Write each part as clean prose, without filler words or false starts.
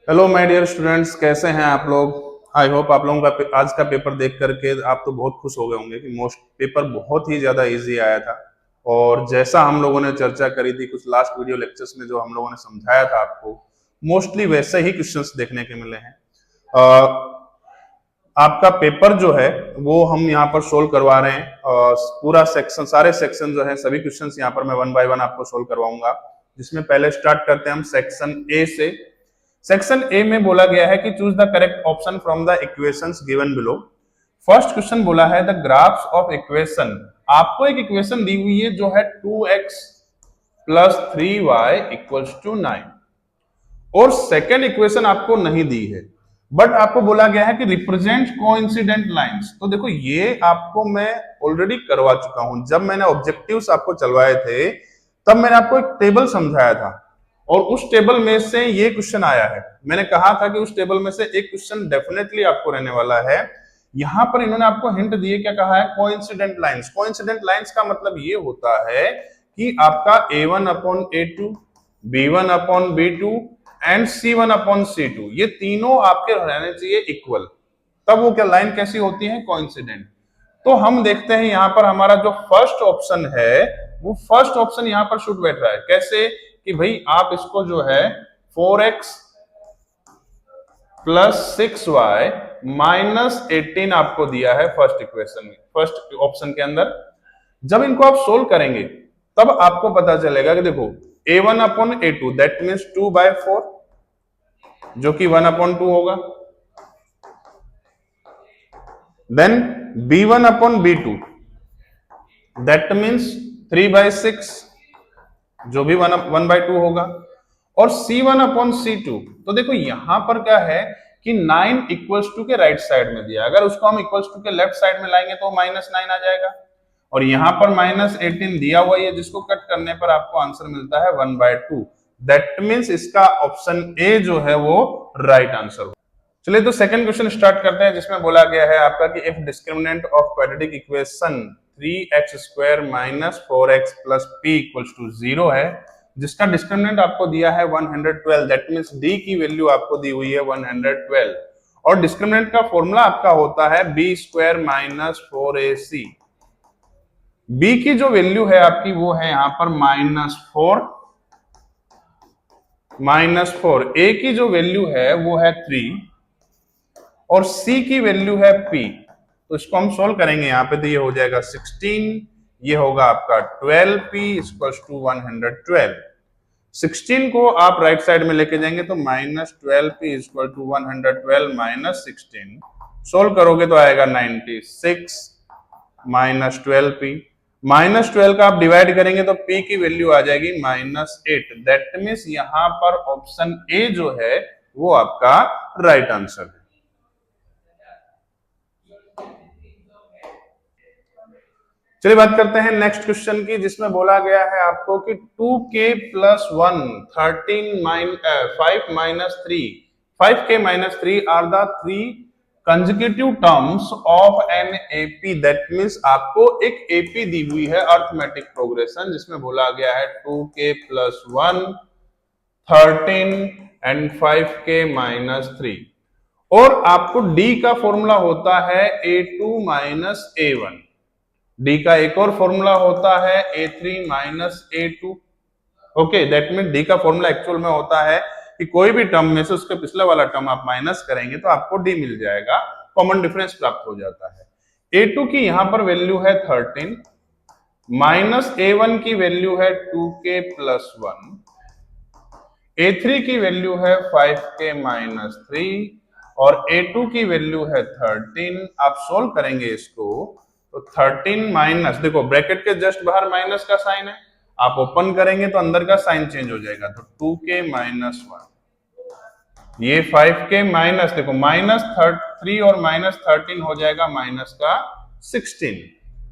Hello my dear students, कैसे हैं आप लोग। आई होप आप लोगों का आज का पेपर देख करके आप तो बहुत खुश हो गए होंगे कि मोस्ट पेपर बहुत ही ज्यादा इजी आया था। और जैसा हम लोगों ने चर्चा करी थी कुछ लास्ट वीडियो लेक्चर्स में, जो हम लोगों ने समझाया था आपको, मोस्टली वैसे ही क्वेश्चंस देखने के मिले हैं। आपका पेपर जो है वो हम यहाँ पर सोल्व करवा रहे हैं। पूरा सेक्शन, सारे सेक्शन जो है, सभी क्वेश्चंस यहाँ पर मैं वन बाय वन आपको सोल्व करवाऊंगा। जिसमें पहले स्टार्ट करते हैं हम सेक्शन ए से। सेक्शन ए में बोला गया है कि choose the correct option from the equations given below. First question बोला है द ग्राफ्स ऑफ इक्वेशन। आपको एक इक्वेशन दी हुई है जो है 2x plus 3y equals to 9, और सेकेंड इक्वेशन आपको नहीं दी है, बट आपको बोला गया है कि रिप्रेजेंट कोइंसिडेंट लाइंस। तो देखो, ये आपको मैं ऑलरेडी करवा चुका हूं। जब मैंने ऑब्जेक्टिव्स आपको चलवाए थे तब मैंने आपको एक टेबल समझाया था, और उस टेबल में से ये क्वेश्चन आया है। मैंने कहा था कि उस टेबल में से एक क्वेश्चन डेफिनेटली आपको रहने वाला है। यहां पर इन्होंने आपको हिंट दिए, क्या कहा है, कोइंसिडेंट लाइंस। कोइंसिडेंट लाइंस का मतलब ये होता है कि आपका a1 upon a2, b1 upon b2 and c1 upon c2, ये तीनों आपके रहने चाहिए इक्वल। तब वो क्या लाइन कैसी होती है, कोइंसिडेंट। तो हम देखते हैं यहां पर हमारा जो फर्स्ट ऑप्शन है वो फर्स्ट ऑप्शन यहां पर शुड बैठ रहा है। कैसे कि भाई आप इसको जो है 4x प्लस 6y माइनस 18 आपको दिया है फर्स्ट इक्वेशन में, फर्स्ट ऑप्शन के अंदर। जब इनको आप सोल्व करेंगे तब आपको पता चलेगा कि देखो a1 upon a2 that means 2/4, जो कि 1 अपॉन 2 होगा। Then b1 upon b2 that means 3/6, जो भी 1/2 होगा। और c1 अपॉन c2, तो देखो यहां पर क्या है कि 9 इक्वल्स टू के राइट साइड में दिया, अगर उसको हम इक्वल्स टू के लेफ्ट साइड में लाएंगे तो -9 आ जाएगा। और यहां पर -18 दिया हुआ है, जिसको कट करने पर आपको आंसर मिलता है 1/2। दैट मीन्स इसका ऑप्शन ए जो है वो राइट आंसर हो। चलिए तो सेकंड क्वेश्चन स्टार्ट करते हैं, जिसमें बोला गया है आपका कि if discriminant of quadratic equation 3x² minus 4x plus p equals to 0 है, जिसका डिस्क्रिमिनेंट आपको दिया है 112, दैट मीन्स d की वैल्यू आपको दी हुई है 112, और डिस्क्रिमिनेंट का फॉर्मूला आपका होता है b² माइनस 4ac। b की जो वैल्यू है आपकी वो है यहां पर -4, a की जो वैल्यू है वो है 3, और c की वैल्यू है p। तो इसको हम सोल्व करेंगे यहाँ पे, तो ये हो जाएगा 16, ये होगा आपका 12p इक्वल्स टू 112। 16 को आप राइट साइड में लेके जाएंगे तो -12p equal to 112 minus 16, solve करोगे तो आएगा 96 माइनस 12p। -12 का आप डिवाइड करेंगे तो p की वैल्यू आ जाएगी -8। दैट मीन्स यहां पर ऑप्शन ए जो है वो आपका राइट आंसर है। चलिए बात करते हैं नेक्स्ट क्वेश्चन की, जिसमें बोला गया है आपको कि 2k plus 1 5 minus 3 5k minus 3 are the 3 consecutive terms of an AP. That means आपको एक एपी दी हुई है, अर्थमेटिक प्रोग्रेशन, जिसमें बोला गया है 2k plus 1 13 and 5k minus 3, और आपको d का फॉर्मूला होता है a2 माइनस a1। डी का एक और फॉर्मूला होता है a3 minus a2। Okay, that mean D का फॉर्मूला एक्चुअल में होता है कि कोई भी टर्म में से उसके पिछले वाला टर्म आप माइनस करेंगे तो आपको डी मिल जाएगा, कॉमन डिफरेंस प्राप्त हो जाता है। a2 की यहां पर वैल्यू है 13, माइनस a1 की वैल्यू है 2k प्लस 1, a3 की वैल्यू है 5k माइनस 3, और a2 की वैल्यू है 13। आप सोल्व करेंगे इसको तो 13 माइनस, देखो ब्रैकेट के जस्ट बाहर माइनस का साइन है, आप ओपन करेंगे तो अंदर का साइन चेंज हो जाएगा, तो 2k माइनस 1, ये 5k माइनस, देखो -3 और -13 हो जाएगा माइनस का 16।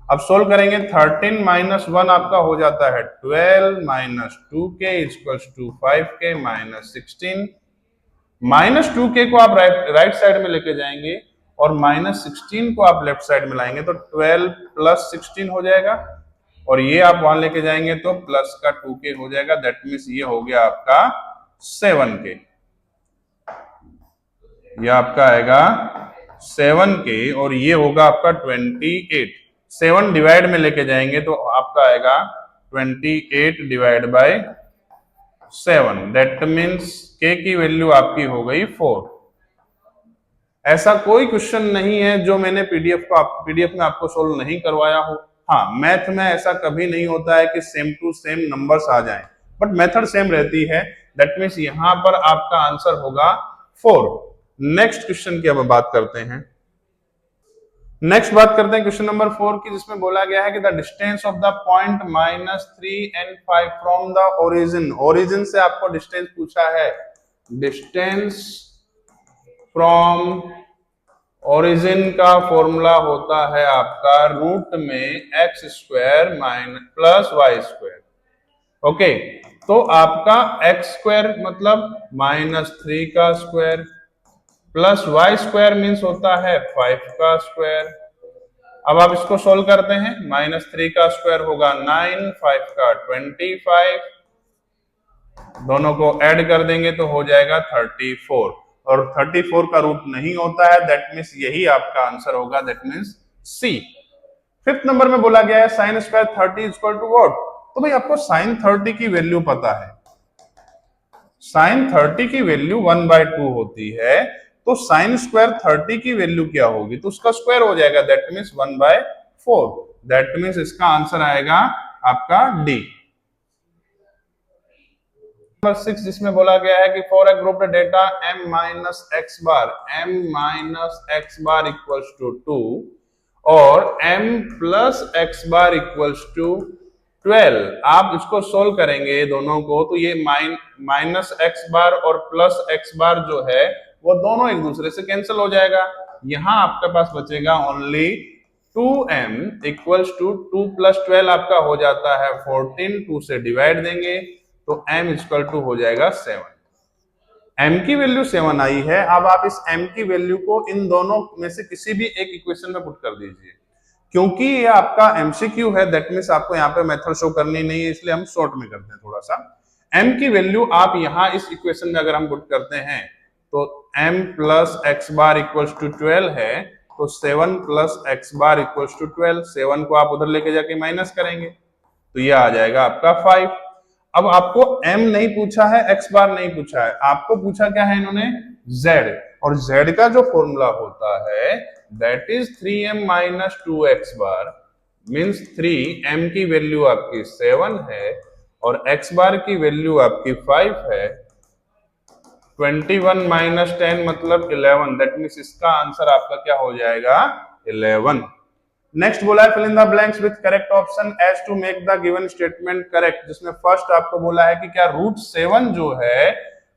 अब सोल्व करेंगे 13 माइनस 1 आपका हो जाता है 12 minus 2k equals to 5k minus 16। -2k को आप राइट साइड में लेके जाएंगे और -16 को आप लेफ्ट साइड में लाएंगे तो 12 प्लस 16 हो जाएगा, और ये आप वहां लेके जाएंगे तो प्लस का 2k हो जाएगा। दैट मीन्स ये हो गया आपका 7k। ये आपका आएगा 7k और ये होगा आपका 28। 7 डिवाइड में लेके जाएंगे तो आपका आएगा 28 divide by 7, that means k की वैल्यू आपकी हो गई 4। ऐसा कोई क्वेश्चन नहीं है जो मैंने पीडीएफ में आपको सोल्व नहीं करवाया हो। हाँ, मैथ में ऐसा कभी नहीं होता है कि सेम टू सेम नंबर्स आ जाएं, बट मेथड सेम रहती है। दैट मीन्स यहां पर आपका आंसर होगा 4। नेक्स्ट क्वेश्चन की अब बात करते हैं। नेक्स्ट बात करते हैं क्वेश्चन नंबर 4 की, जिसमें बोला गया है कि the distance of the point -3 and 5 from the origin. Origin से आपको डिस्टेंस पूछा है। डिस्टेंस फ्रॉम ओरिजिन का फॉर्मूला होता है आपका रूट में x² प्लस y²। ओके, तो आपका x² मतलब -3 का स्क्वायर प्लस y² मीन्स होता है 5 का स्क्वायर। अब आप इसको सोल्व करते हैं, -3 का स्क्वायर होगा 9, 5 का 25, दोनों को ऐड कर देंगे तो हो जाएगा 34, और 34 का रूट नहीं होता है, दैट मीन्स यही आपका आंसर होगा, that means C. 5th number में बोला गया है sin square 30 equal to what. तो भाई आपको sin 30 की वैल्यू पता है, sin 30 की वैल्यू 1/2 होती है, तो sin स्क्वायर 30 की वैल्यू क्या होगी, तो उसका स्क्वायर हो जाएगा, दैट मीन्स 1/4। दैट मीन्स इसका आंसर आएगा आपका डी। नंबर 6 जिसमें बोला गया है कि for a group data m minus x bar equals to 2 और m plus x bar equals to 12, आप इसको सोल्व करेंगे दोनों को, तो ये माइनस एक्स बार और प्लस एक्स बार जो है वो दोनों एक दूसरे से कैंसिल हो जाएगा। यहां आपके पास बचेगा only 2m equals to 2 plus 12 आपका हो जाता है 14, 2 से डिवाइड देंगे तो m इक्वल टू हो जाएगा 7। m की वैल्यू 7 आई है। अब आप इस m की वैल्यू को इन दोनों में से किसी भी एक इक्वेशन में पुट कर दीजिए, क्योंकि ये आपका एमसीक्यू है, दैट मींस आपको यहाँ पे मेथड शो करनी नहीं है, इसलिए हम शॉर्ट में करते हैं थोड़ा सा। m की वैल्यू आप यहाँ इस इक्वेशन में अगर हम पुट करते हैं तो m plus x bar equals to 12 है, तो 7 plus x bar equals to 12, 7 को आप उधर लेके जाके माइनस करेंगे तो ये आ जाएगा आपका 5। अब आपको m नहीं पूछा है, x बार नहीं पूछा है, आपको पूछा क्या है इन्होंने, z, और z का जो फॉर्मूला होता है that is 3m minus 2x bar, means 3m की वैल्यू आपकी 7 है और x बार की वैल्यू आपकी 5 है। 21 माइनस 10 मतलब 11, दैट मीन्स इसका आंसर आपका क्या हो जाएगा, 11। नेक्स्ट बोला है fill in the blanks with correct option as to make the given statement correct, जिसमें फर्स्ट आपको बोला है कि क्या रूट 7 जो है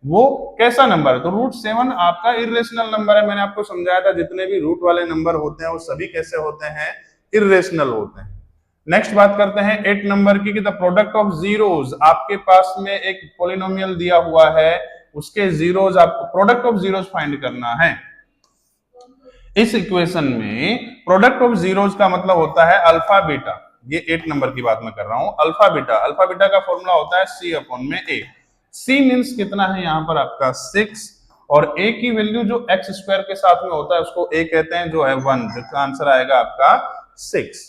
वो कैसा नंबर है, तो रूट 7 आपका इर्रेशनल नंबर है। मैंने आपको समझाया था जितने भी रूट वाले नंबर होते हैं वो सभी कैसे होते हैं, इर्रेशनल होते हैं। नेक्स्ट बात करते हैं 8 नंबर की, कि द प्रोडक्ट ऑफ जीरोस, आपके पास में एक पॉलिनोमियल दिया हुआ है, उसके जीरोस, आपको प्रोडक्ट ऑफ जीरोस फाइंड करना है। इस इक्वेशन में प्रोडक्ट ऑफ जीरोस का मतलब होता है अल्फा बीटा, ये 8 नंबर की बात मैं कर रहा हूं। अल्फा बीटा का फॉर्मूला होता है c अपॉन में a। c मींस कितना है यहाँ पर आपका 6, और a की वैल्यू जो x स्क्वायर के साथ में होता है उसको a कहते हैं, जो है 1, जिसका आंसर आएगा आपका 6।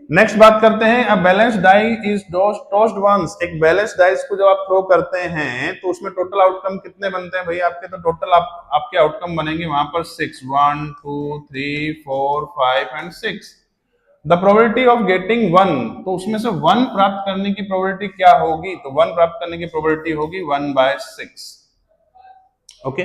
नेक्स्ट बात करते हैं, अब balance die is tossed once, एक बैलेंस डाइस को जब आप थ्रो करते हैं तो उसमें टोटल आउटकम कितने बनते हैं भाई आपके, तो टोटल आपके आउटकम बनेंगे वहां पर 6, 1 2 3 4 5 and 6। The probability of getting 1, तो उसमें से 1 प्राप्त करने की प्रोबेबिलिटी क्या होगी, तो 1 प्राप्त करने की प्रोबेबिलिटी होगी 1/6। ओके,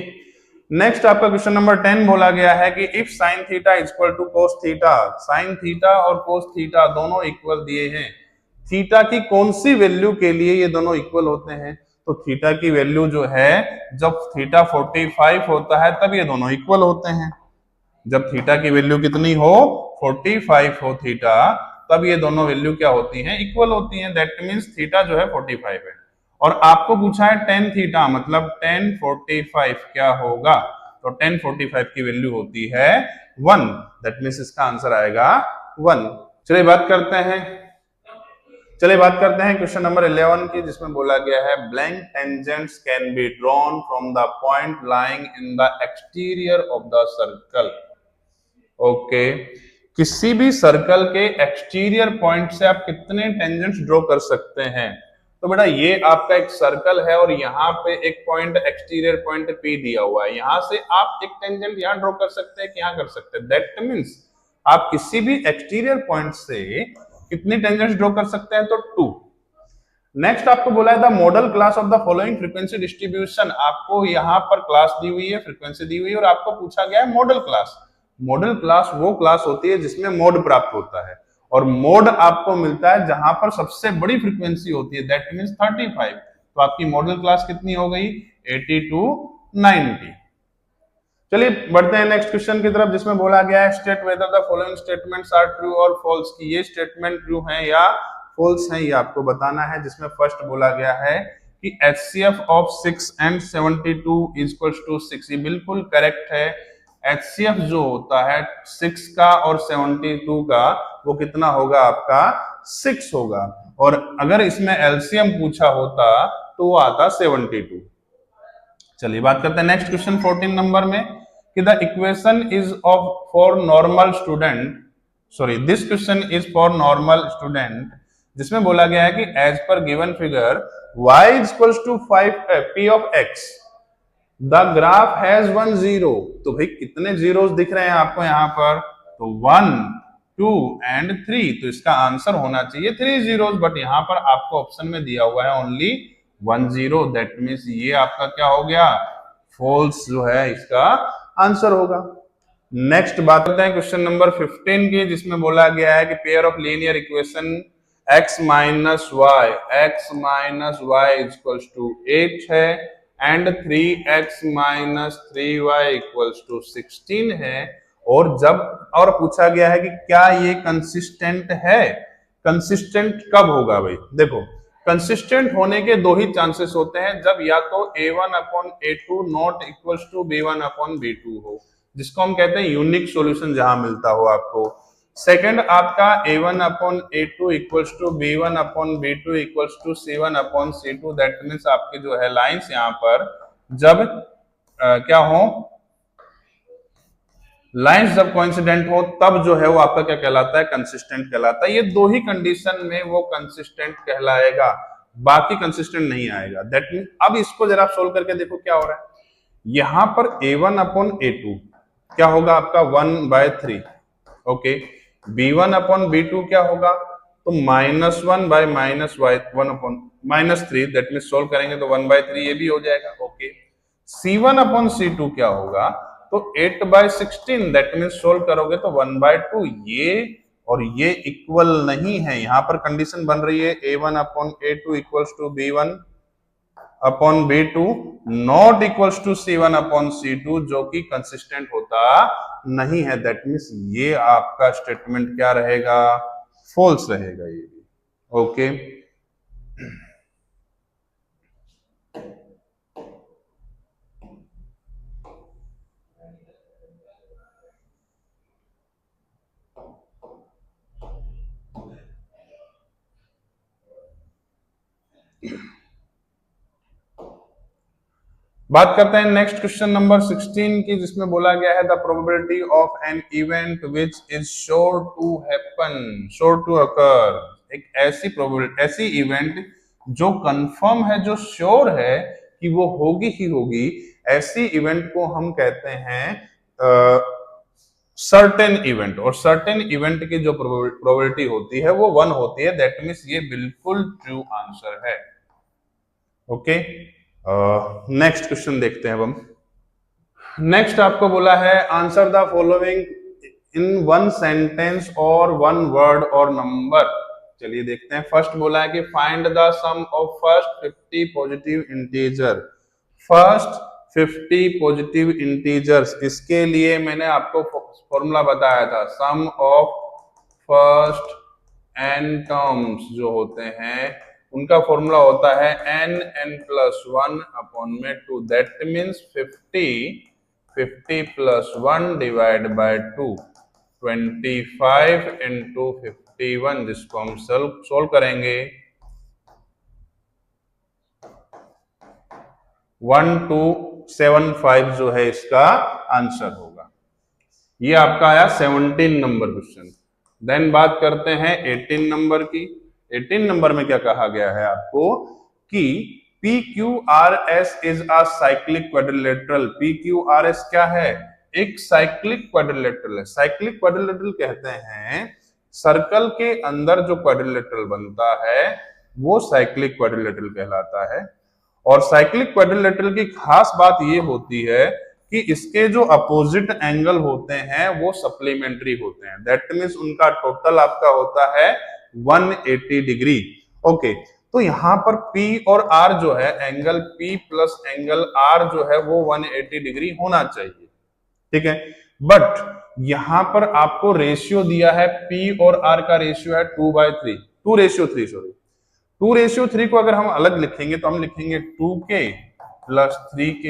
नेक्स्ट आपका क्वेश्चन नंबर 10 बोला गया है कि if sine theta equal to cos theta, sine theta और कोस थीटा दोनों इक्वल दिए हैं, थीटा की कौन सी वैल्यू के लिए ये दोनों इक्वल होते हैं, तो थीटा की वैल्यू जो है जब थीटा 45 होता है तब ये दोनों इक्वल होते हैं। जब थीटा की वैल्यू कितनी हो, 45 हो थीटा, तब ये दोनों वैल्यू क्या होती हैं, इक्वल होती हैं। दैट मींस थीटा जो है 45 है, और आपको पूछा है tan थीटा मतलब tan 45 क्या होगा, तो tan 45 की वैल्यू होती है 1, दैट मींस इसका आंसर आएगा 1। चलिए बात करते हैं चलिए बात करते हैं क्वेश्चन नंबर 11 की, जिसमें बोला गया है blank tangents can be drawn from the point lying in the exterior of the circle. Okay, किसी भी सर्कल के एक्सटीरियर पॉइंट से आप कितने टेंजेंट्स ड्रॉ कर सकते हैं? तो बेटा ये आपका एक सर्कल है और यहाँ पे एक पॉइंट एक्सटीरियर पॉइंट P दिया हुआ है, यहां से आप एक टेंजेंट यहाँ ड्रॉ कर सकते हैं कि यहाँ कर सकते हैं। दैट मीन्स आप किसी भी एक्सटीरियर पॉइंट से कितनी टेंजेंट्स ड्रॉ कर सकते हैं? तो 2। नेक्स्ट आपको बोला है the model class of the following frequency distribution. आपको यहाँ पर क्लास दी हुई है, फ्रीक्वेंसी दी हुई है और आपको पूछा गया है मॉडल क्लास। मॉडल क्लास वो क्लास होती है जिसमें मोड प्राप्त होता है, और मोड आपको मिलता है जहां पर सबसे बड़ी फ्रीक्वेंसी होती है, दैट मींस 35। तो आपकी मॉडल क्लास कितनी हो गई? 80 to 90। चलिए बढ़ते हैं नेक्स्ट क्वेश्चन की तरफ, जिसमें बोला गया है state whether the following statements are true और फॉल्स। की ये स्टेटमेंट ट्रू है या फॉल्स है, ये आपको बताना है। जिसमें फर्स्ट बोला गया है कि HCF of 6 and 72 equals to 6। ये बिल्कुल करेक्ट है। HCF जो होता है 6 का और 72 का, वो कितना होगा? आपका 6 होगा। और अगर इसमें LCM पूछा होता तो वो आता 72। चलिए बात करते हैं नेक्स्ट क्वेश्चन 14 नंबर में कि the equation is of for normal student, sorry this question is for normal student, जिसमें बोला गया है कि as per given figure y is equals to 5 p of x the graph has 1 0। तो भाई कितने जीरोस दिख रहे हैं आपको यहाँ पर? तो 1 2 एंड 3। तो इसका आंसर होना चाहिए 3 जीरोस, बट यहाँ पर आपको ऑप्शन में दिया हुआ है ओनली 1 0। दैट मीन्स ये आपका क्या हो गया? फॉल्स जो है इसका आंसर होगा। नेक्स्ट बात करते हैं क्वेश्चन नंबर 15 की, जिसमें बोला गया है कि pair of linear equation x minus y equals to 8 है and 3x minus 3y equals to 16 है। और जब और पूछा गया है कि क्या ये कंसिस्टेंट है? कंसिस्टेंट कब होगा भाई? देखो, कंसिस्टेंट होने के दो ही चांसेस होते हैं, जब या तो a1 upon a2 not equals to b1 upon b2 हो, जिसको हम कहते हैं यूनिक सॉल्यूशन जहां मिलता हो आपको। सेकंड आपका a1 upon a2 equals to b1 upon b2 equals to c1 upon c2। That means आपके जो है लाइंस यहाँ पर जब क्या हो, लाइंस जब कोइंसिडेंट हो तब जो है वो आपका क्या कहलाता है? कंसिस्टेंट कहलाता है। ये दो ही कंडीशन में वो कंसिस्टेंट कहलाएगा, बाकी कंसिस्टेंट नहीं आएगा। दैट मीन अब इसको जरा सोल्व करके देखो क्या हो रहा है। यहां पर a1 अपॉन a2 क्या होगा? आपका 1/3। ओके, b1 अपॉन b2 क्या होगा? तो -1 by -1 upon -3। That mean solve करेंगे तो 1/3 ये भी हो जाएगा। ओके, c1 अपॉन c2 क्या होगा? तो 8/16। दैट मीन सोल्व करोगे तो 1/2। ये और ये इक्वल नहीं है, यहां पर कंडीशन बन रही है a1 upon a2 equals to b1 upon b2 not equals to c1 upon c2, जो कि कंसिस्टेंट होता नहीं है। दैट मीन्स ये आपका स्टेटमेंट क्या रहेगा? फॉल्स रहेगा ये। ओके, बात करते हैं नेक्स्ट क्वेश्चन नंबर 16 की, जिसमें बोला गया है the probability of an event which is sure to happen, sure to occur. एक ऐसी प्रोबेबिलिटी, ऐसी इवेंट जो कंफर्म है, जो श्योर है कि वो होगी ही होगी, ऐसी इवेंट को हम कहते हैं सर्टेन इवेंट। और सर्टेन इवेंट की जो प्रोबेबिलिटी होती है वो 1 होती है। दैट मीन्स ये बिल्कुल ट्रू आंसर है। ओके, नेक्स्ट क्वेश्चन देखते हैं अब हम। नेक्स्ट आपको बोला है answer the following in 1 sentence और 1 वर्ड और नंबर। चलिए देखते हैं। फर्स्ट बोला है कि find the sum of first 50 positive integer. First 50 positive integers, इसके लिए मैंने आपको फॉर्मूला बताया था। Sum of first n terms जो होते हैं उनका फॉर्मूला होता है n+1 अपॉन में 2। दैट मीन्स 50 + 1 डिवाइड बाय 2, 25 × 51, जिसको हम सोल्व करेंगे 1275 जो है इसका आंसर होगा। ये आपका आया 17 नंबर क्वेश्चन। देन बात करते हैं 18 नंबर की। 18 नंबर में क्या कहा गया है आपको कि PQRS is a cyclic quadrilateral. PQRS क्या है? एक साइक्लिक क्वाड्रिलेटरल है। साइक्लिक क्वाड्रिलेटरल कहते हैं सर्कल के अंदर जो क्वाड्रिलेटरल बनता है वो साइक्लिक क्वाड्रिलेटरल कहलाता है। और साइक्लिक क्वाड्रिलेटरल की खास बात ये होती है कि इसके जो अपोजिट एंगल होते हैं वो सप्लीमेंट्री होते हैं। दैट मीन्स उनका टोटल आपका होता है 180 डिग्री। ओके, तो यहां पर P और R जो है, angle P plus angle R जो है वो 180 डिग्री होना चाहिए, ठीक है। बट यहां पर आपको रेशियो दिया है, P और R का रेशियो है 2/3, 2:3 सॉरी। 2:3 को अगर हम अलग लिखेंगे तो हम लिखेंगे 2K plus 3K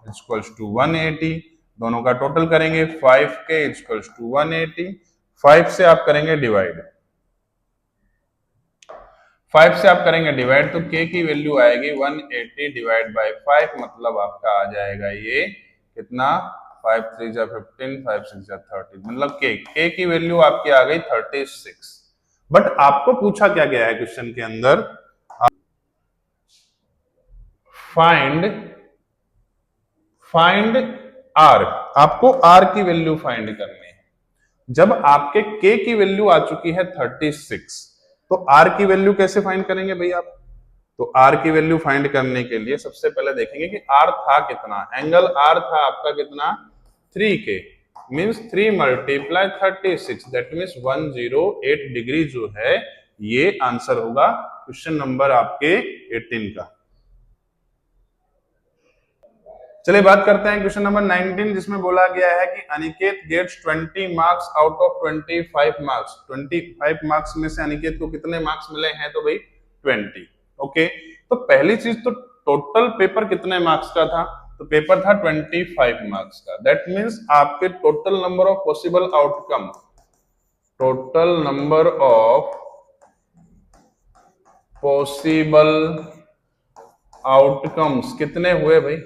equals to 180। दोनों का टोटल करेंगे 5K इक्वल्स टू 180। 5 से आप करेंगे डिवाइड, 5 से आप करेंगे डिवाइड तो K की वैल्यू आएगी 180 डिवाइड बाय 5, मतलब आपका आ जाएगा ये कितना 5 3 जा 15, 5 6 जा 30, मतलब K की वैल्यू आपकी आ गई 36। बट आपको पूछा क्या गया है क्वेश्चन के अंदर, फाइंड R, आपको R की वैल्यू फाइंड करनी है। जब आपके K की वैल्यू आ चुकी है 36, तो R की वैल्यू कैसे फाइंड करेंगे भाई आप? तो R की वैल्यू फाइंड करने के लिए सबसे पहले देखेंगे कि R था कितना। एंगल R था आपका कितना 3K, means 3 multiply 36, that means 108 degree जो है ये आंसर होगा क्वेश्चन नंबर आपके 18 का। चलिए बात करते हैं क्वेश्चन नंबर 19, जिसमें बोला गया है कि Aniket gets 20 marks out of 25 marks. 25 marks में से अनिकेत को कितने मार्क्स मिले हैं? तो भाई 20। ओके, तो पहली चीज तो टोटल पेपर कितने मार्क्स का था? तो पेपर था 25 मार्क्स का। दैट मीन्स आपके total number of possible outcome, total number of possible outcomes कितने हुए भाई?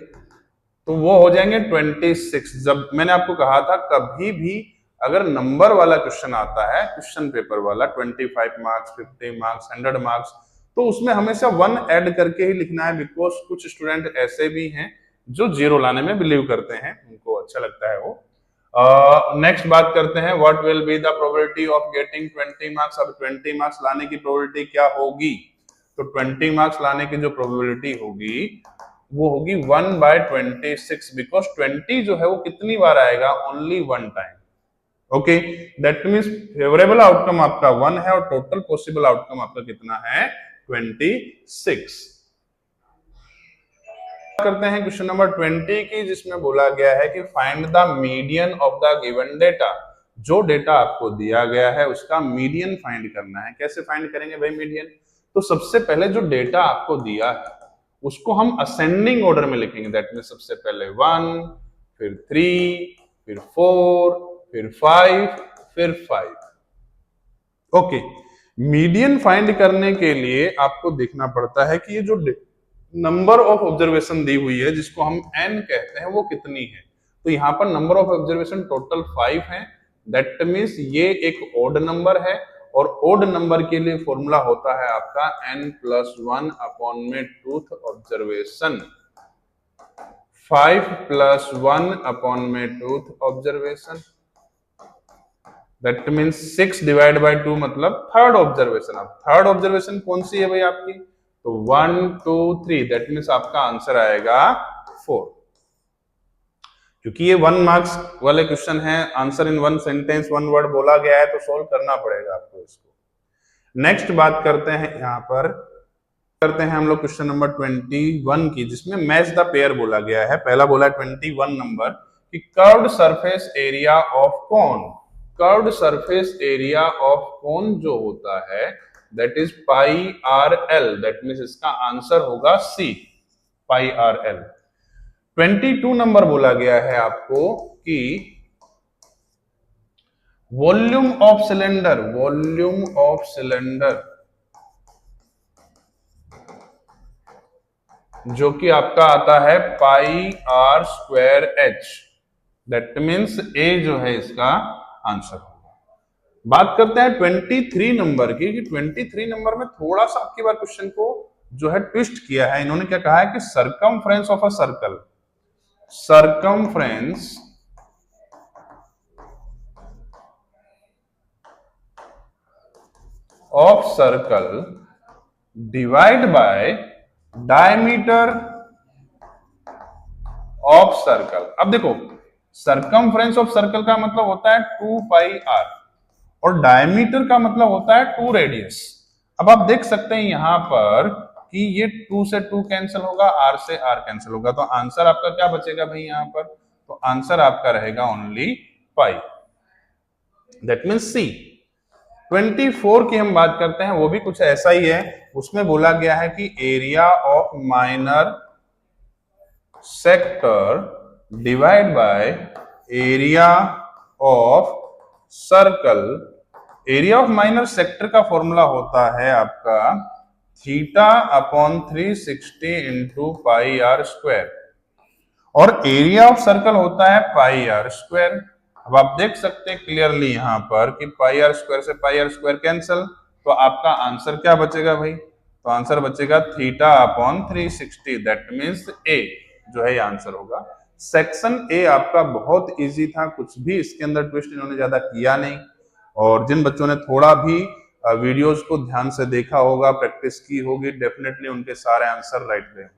तो वो हो जाएंगे 26। जब मैंने आपको कहा था कभी भी अगर नंबर वाला क्वेश्चन आता है, क्वेश्चन पेपर वाला 25 मार्क्स, 50 मार्क्स, 100 मार्क्स, तो उसमें हमेशा 1 ऐड करके ही लिखना है। बिकॉज कुछ स्टूडेंट ऐसे भी हैं जो 0 लाने में बिलीव करते हैं, उनको अच्छा लगता है वो। नेक्स्ट बात करते हैं, what will be the probability of getting 20 marks. अब 20 मार्क्स लाने की प्रोबेबिलिटी क्या होगी? तो 20 मार्क्स लाने की जो प्रोबेबिलिटी होगी वो होगी 1/26, बिकॉज 20 जो है वो कितनी बार आएगा? Only 1 time. Okay, that means favourable outcome आपका 1 है और टोटल पॉसिबल आउटकम आपका कितना है? 26। करते हैं क्वेश्चन नंबर 20 की, जिसमें बोला गया है कि find the median of the given data. जो डेटा आपको दिया गया है उसका मीडियन फाइंड करना है। कैसे फाइंड करेंगे भाई मीडियन? तो सबसे पहले जो डेटा आपको दिया है उसको हम असेंडिंग ऑर्डर में लिखेंगे। दैट मीन सबसे पहले 1, फिर 3, फिर 4, फिर 5, फिर 5। ओके, मीडियन फाइंड करने के लिए आपको देखना पड़ता है कि ये जो नंबर ऑफ ऑब्जर्वेशन दी हुई है, जिसको हम n कहते हैं, वो कितनी है। तो यहाँ पर नंबर ऑफ ऑब्जर्वेशन टोटल 5 है। दैट मीन्स ये एक ओड नंबर है और ओड नंबर के लिए फॉर्मूला होता है आपका n+1 अपॉन में टूथ ऑब्जर्वेशन, 5 + 1 अपॉन में tooth observation. That means 6 divide by 2 मतलब थर्ड ऑब्जर्वेशन। अब थर्ड ऑब्जर्वेशन कौन सी है भाई आपकी? तो 1 2 3, दैट मीन्स आपका आंसर आएगा 4। क्योंकि ये 1 मार्क्स वाले क्वेश्चन है, आंसर इन 1 सेंटेंस 1 वर्ड बोला गया है, तो सॉल्व करना पड़ेगा आपको इसको। नेक्स्ट बात करते हैं, यहाँ पर करते हैं हम लोग क्वेश्चन नंबर 21 की, जिसमें मैच द पेयर बोला गया है। पहला बोला 21 नंबर कि curved surface area of cone. Curved surface area of cone जो होता है that is πRL। That means इसका आंसर होगा C, πRL। 22 नंबर बोला गया है आपको कि volume of cylinder, volume of cylinder जो कि आपका आता है pi r square h, that means ए जो है इसका आंसर होगा। बात करते हैं 23 नंबर की, कि 23 नंबर में थोड़ा सा आपकी बार क्वेश्चन को जो है ट्विस्ट किया है। इन्होंने क्या कहा है कि circumference of a circle, circumference of circle divide by diameter of circle. अब देखो, सरकमफ्रेंस ऑफ सर्कल का मतलब होता है 2 पाई आर और डायमीटर का मतलब होता है 2 रेडियस। अब आप देख सकते हैं यहां पर कि ये 2 से 2 कैंसिल होगा, r से r कैंसिल होगा, तो आंसर आपका क्या बचेगा भाई यहां पर? तो आंसर आपका रहेगा ओनली पाई, दैट मीन्स सी। 24 की हम बात करते हैं, वो भी कुछ ऐसा ही है। उसमें बोला गया है कि area of minor sector divide by area of circle. Area of minor sector का फॉर्मूला होता है आपका theta upon 360 into pi r square, और एरिया ऑफ सर्कल होता है पाई आर स्क्वायर। अब आप देख सकते हैं क्लियरली यहां पर कि पाई आर स्क्वायर से पाई आर स्क्वायर कैंसल, तो आपका आंसर क्या बचेगा भाई? तो आंसर बचेगा थीटा अपॉन 360, दैट मीन्स ए जो है आंसर होगा। सेक्शन ए आपका बहुत इजी था, कुछ भी इसके अंदर ट्विस्ट इन्होंने ज्यादा किया नहीं, और जिन बच्चों ने थोड़ा भी वीडियोस को ध्यान से देखा होगा, प्रैक्टिस की होगी, डेफिनेटली उनके सारे आंसर राइट गए।